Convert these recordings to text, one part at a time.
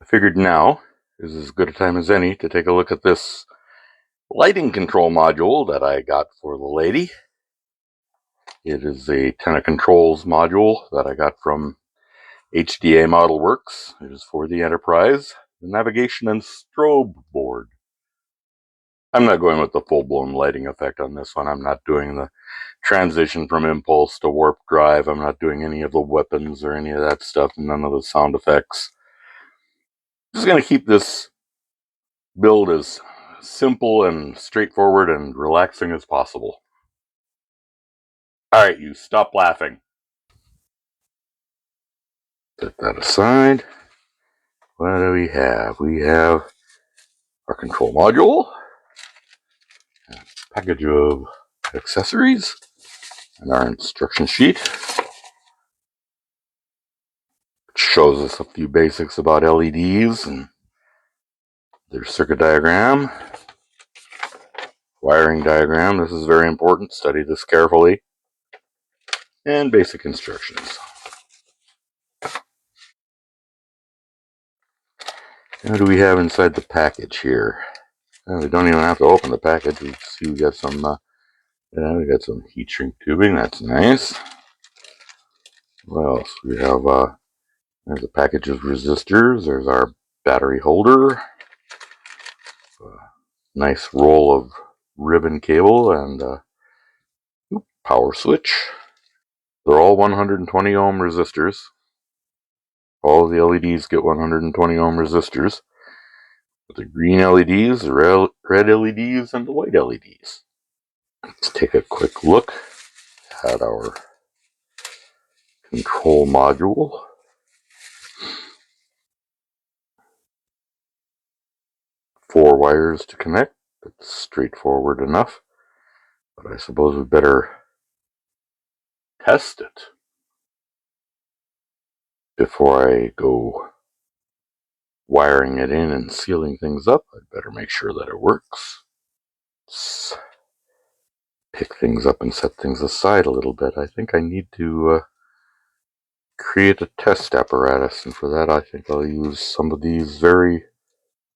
I figured now is as good a time as any to take a look at this lighting control module that I got for the lady. It is a TenaControls module that I got from HDA Model Works. It is for the Enterprise, the Navigation and Strobe board. I'm not going with the full-blown lighting effect on this one. I'm not doing the transition from impulse to warp drive. I'm not doing any of the weapons or any of that stuff, none of the sound effects. I'm just going to keep this build as simple and straightforward and relaxing as possible. Alright, you stop laughing. Set that aside. What do we have? We have our control module, a package of accessories, and our instruction sheet, which shows us a few basics about LEDs and their circuit diagram, wiring diagram. This is very important. Study this carefully. And basic instructions. What do we have inside the package here? We don't even have to open the package. We see we got some we got some heat shrink tubing. That's nice. What else? We have there's a package of resistors. There's our battery holder. Nice roll of ribbon cable and power switch. They're all 120 ohm resistors. All of the LEDs get 120 ohm resistors. With the green LEDs, the red LEDs, and the white LEDs. Let's take a quick look at our control module. 4 wires to connect. That's straightforward enough. But I suppose we better test it before I go wiring it in and sealing things up. I'd better make sure that it works. Let's pick things up and set things aside a little bit. I think I need to create a test apparatus, and for that I think I'll use some of these very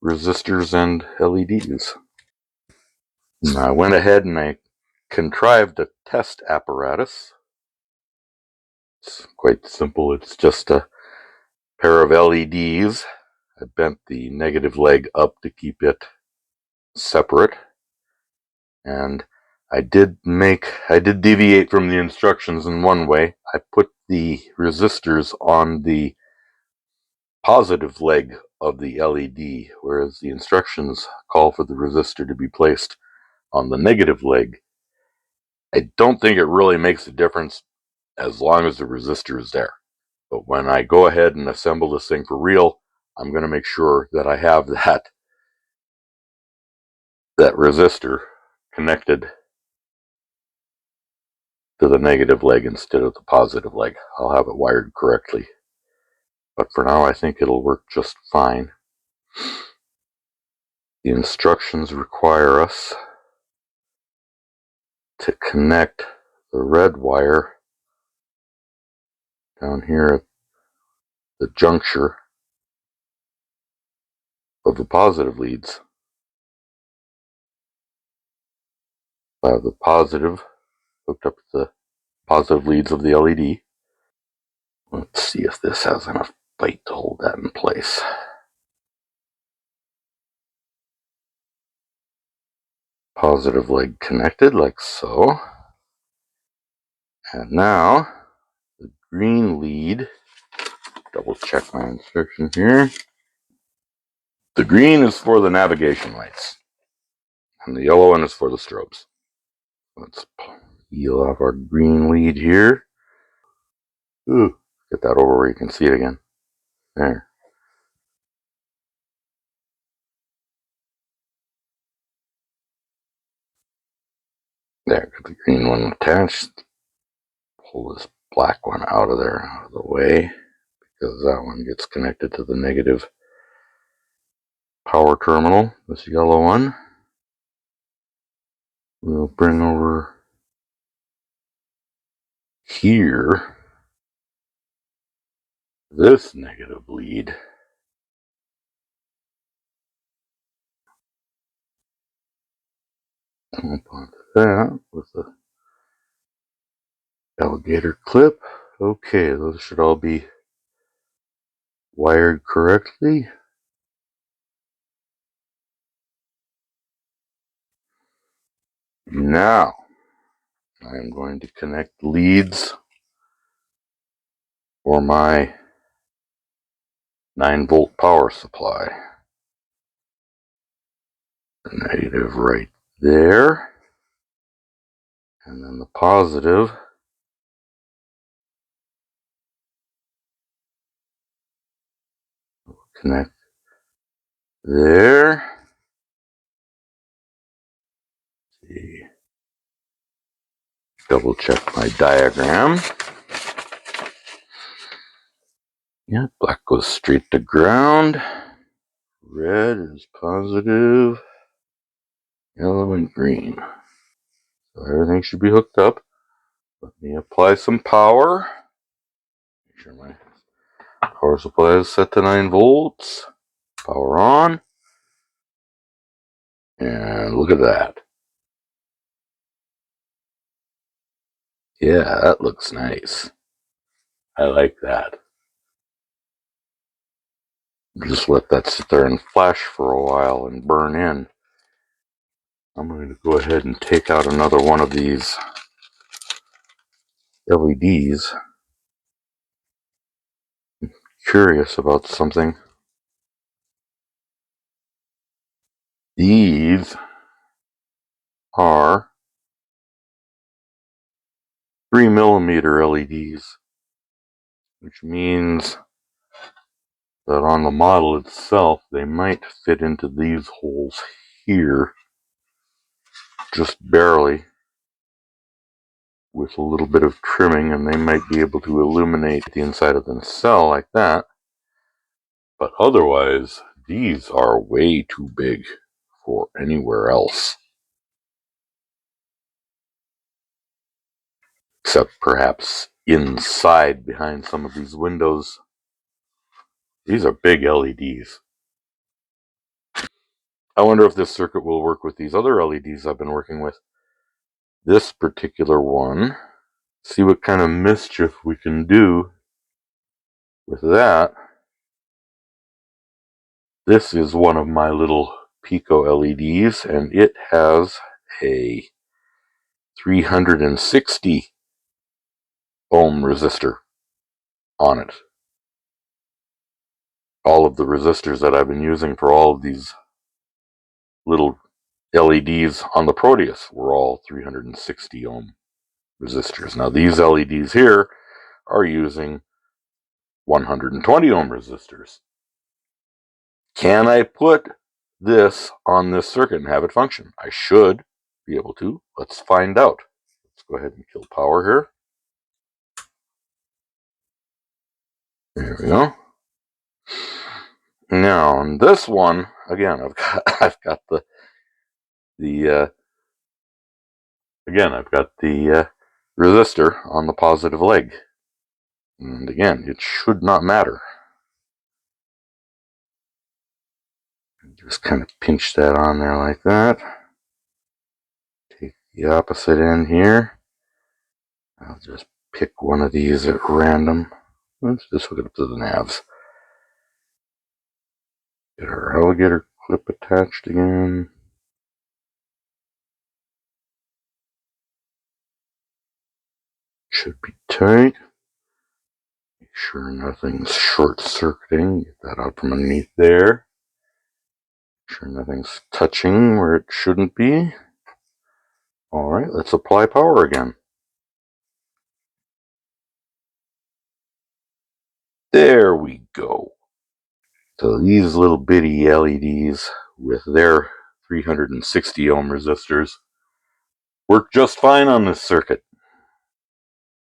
resistors and LEDs. And I went ahead and I contrived a test apparatus. It's quite simple. It's just a pair of LEDs. I bent the negative leg up to keep it separate, and I did deviate from the instructions in one way. I put the resistors on the positive leg of the LED, whereas the instructions call for the resistor to be placed on the negative leg. I don't think it really makes a difference as long as the resistor is there. But when I go ahead and assemble this thing for real, I'm going to make sure that I have that resistor connected to the negative leg instead of the positive leg. I'll have it wired correctly. But for now, I think it'll work just fine. The instructions require us to connect the red wire down here at the juncture of the positive leads. I have the positive hooked up to the positive leads of the LED. Let's see if this has enough weight to hold that in place. Positive leg connected like so. And now the green lead, double check my instruction here. The green is for the navigation lights, and the yellow one is for the strobes. Let's peel off our green lead here. Ooh, get that over where you can see it again. There. There, got the green one attached. Pull this black one out of there, out of the way, because that one gets connected to the negative power terminal. This yellow one we'll bring over here. This negative lead Jump onto that with the alligator clip. Okay, those should all be wired correctly. Now, I'm going to connect leads for my 9-volt power supply. The negative right there, and then the positive will connect there. See. Double check my diagram. Yeah, black goes straight to ground. Red is positive. Yellow and green. So everything should be hooked up. Let me apply some power. Make sure my power supply is set to 9 volts. Power on. And look at that. Yeah, that looks nice. I like that. Just let that sit there and flash for a while and burn in. I'm going to go ahead and take out another one of these LEDs. I'm curious about something. These are 3mm LEDs, which means that on the model itself, they might fit into these holes here, just barely, with a little bit of trimming, and they might be able to illuminate the inside of the cell like that. But otherwise, these are way too big for anywhere else. Except perhaps inside behind some of these windows. These are big LEDs. I wonder if this circuit will work with these other LEDs I've been working with. This particular one, see what kind of mischief we can do with that. This is one of my little Pico LEDs, and it has a 360 ohm resistor on it. All of the resistors that I've been using for all of these little LEDs on the Proteus were all 360 ohm resistors. Now these LEDs here are using 120 ohm resistors. Can I put this on this circuit and have it function? I should be able to. Let's find out. Let's go ahead and kill power here. There we go. Now on this one, again, I've got the resistor on the positive leg, and again, it should not matter. Just kind of pinch that on there like that. Take the opposite end here. I'll just pick one of these at random. Let's just hook it up to the navs. Get our alligator clip attached again. Should be tight. Make sure nothing's short-circuiting. Get that out from underneath there. Make sure nothing's touching where it shouldn't be. Alright, let's apply power again. There we go. So these little bitty LEDs with their 360 ohm resistors work just fine on this circuit.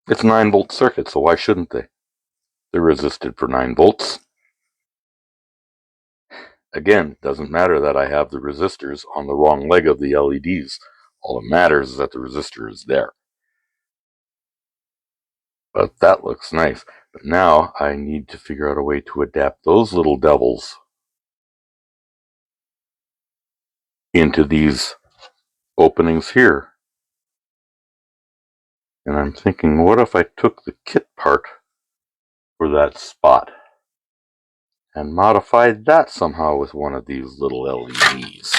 It's a 9-volt circuit, so why shouldn't they? They're resisted for 9 volts. Again, doesn't matter that I have the resistors on the wrong leg of the LEDs. All that matters is that the resistor is there. But that looks nice. But now I need to figure out a way to adapt those little devils into these openings here. And I'm thinking, what if I took the kit part for that spot and modified that somehow with one of these little LEDs?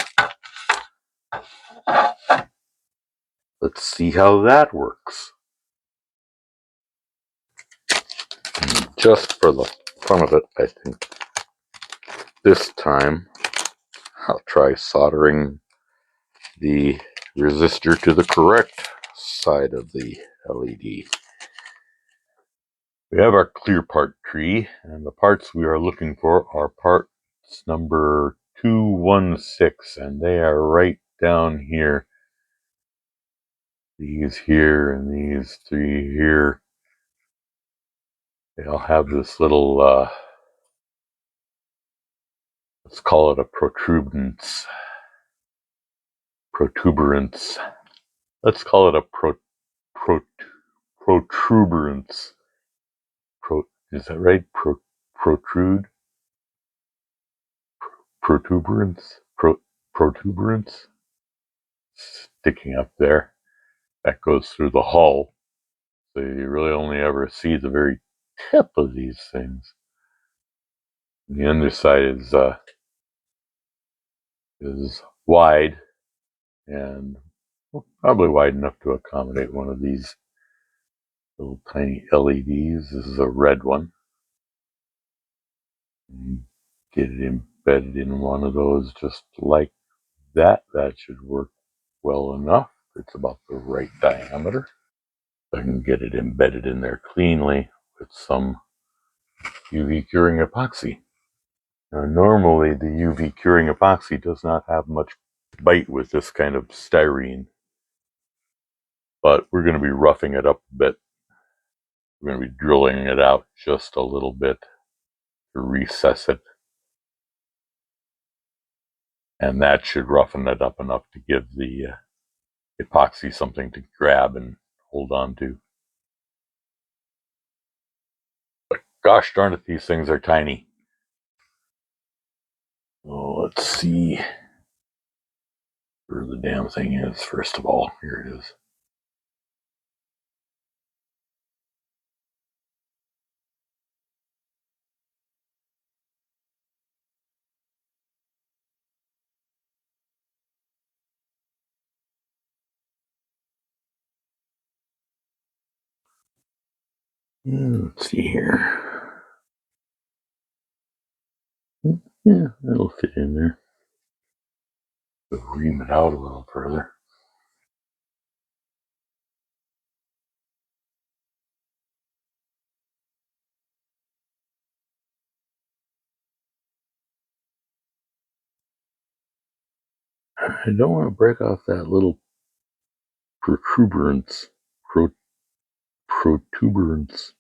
Let's see how that works. And just for the fun of it, I think this time I'll try soldering the resistor to the correct side of the LED. We have our clear part tree, and the parts we are looking for are parts number 216, and they are right down here. These here and these three here. They all have this little, let's call it a protuberance. Let's call it a protuberance. Is that right? Protrude? Protuberance? Protuberance? Sticking up there. That goes through the hull. So you really only ever see the very tip of these things. The underside is wide and probably wide enough to accommodate one of these little tiny LEDs. This is a red one. Get it embedded in one of those just like that. That should work well enough. It's about the right diameter. I can get it embedded in there cleanly with some UV curing epoxy. Now, normally the UV curing epoxy does not have much bite with this kind of styrene, but we're going to be roughing it up a bit. We're going to be drilling it out just a little bit to recess it, and that should roughen it up enough to give the epoxy something to grab and hold on to. But gosh darn it, these things are tiny. Well, let's see where the damn thing is. First of all, here it is. Let's see here. Yeah, that'll fit in there. We'll ream it out a little further. I don't want to break off that little protuberance. Protuberance.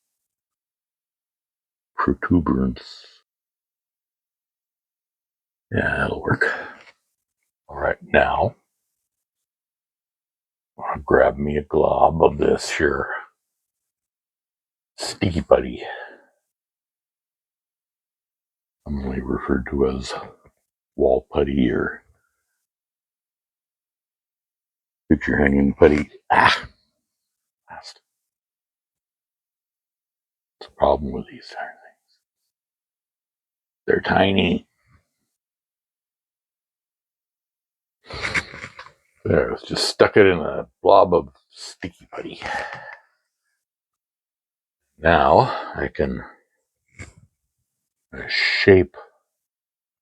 Yeah, that'll work. All right, now I'll grab me a glob of this here sticky putty. Commonly referred to as wall putty or picture hanging putty. Last. It's a problem with these darn things. They're tiny. There, let's just stuck it in a blob of sticky putty. Now I can shape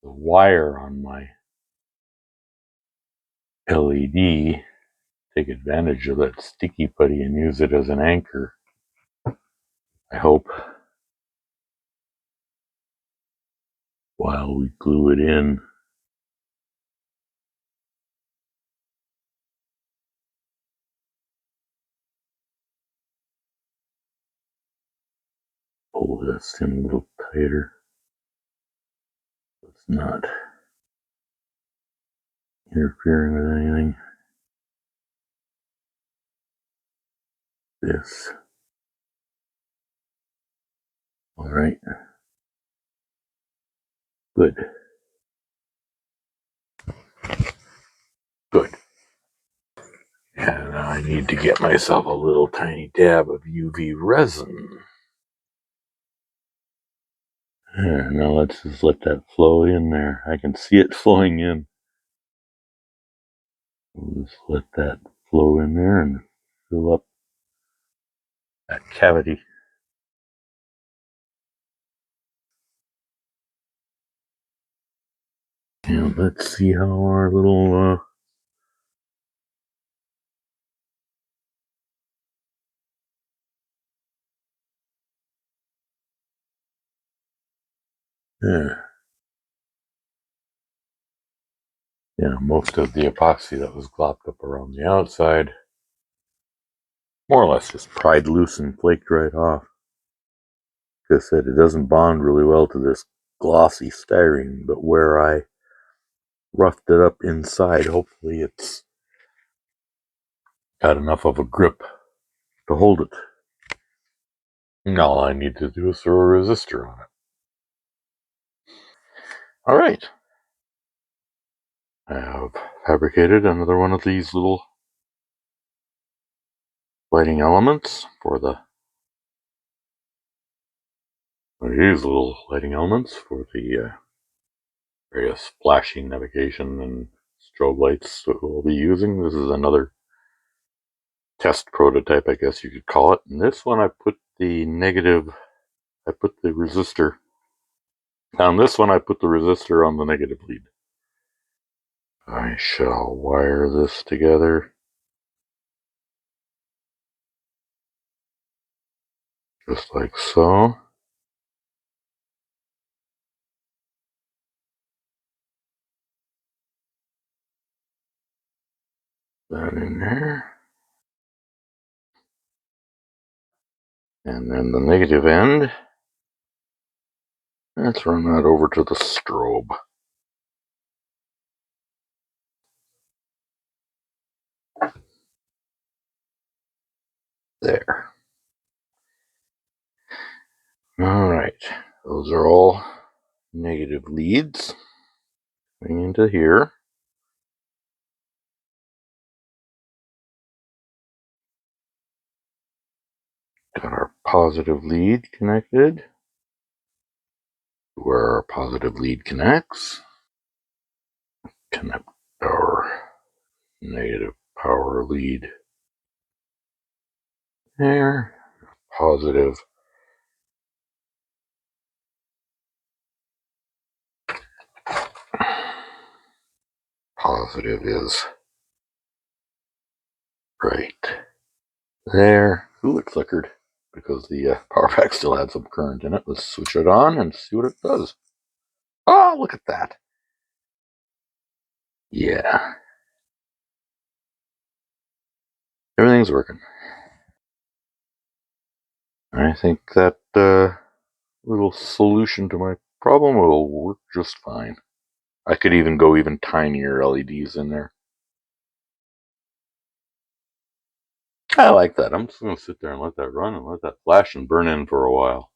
the wire on my LED, take advantage of that sticky putty and use it as an anchor. I hope while we glue it in. Pull this in a little tighter. It's not interfering with anything. This. All right. Good. Good. need to get myself a little tiny dab of UV resin. There, now let's just let that flow in there. I can see it flowing in. We'll just let that flow in there and fill up that cavity. And let's see how our little most of the epoxy that was glopped up around the outside more or less just pried loose and flaked right off. Like I said, it doesn't bond really well to this glossy styrene, but where I roughed it up inside, hopefully it's got enough of a grip to hold it. Now all I need to do is throw a resistor on it. Alright. I have fabricated another one of these little lighting elements for the various flashing navigation and strobe lights that we'll be using. This is another test prototype, I guess you could call it. And this one I put the resistor. On this one I put the resistor on the negative lead. I shall wire this together. Just like so. That in there. And then the negative end. Let's run that over to the strobe. There. Alright. Those are all negative leads. Going into here. Got our positive lead connected. Where our positive lead connects. Connect our negative power lead there. Positive is right there. Ooh, it flickered because the power pack still had some current in it. Let's switch it on and see what it does. Oh, look at that. Yeah. Everything's working. I think that little solution to my problem will work just fine. I could even go even tinier LEDs in there. I like that. I'm just going to sit there and let that run and let that flash and burn in for a while.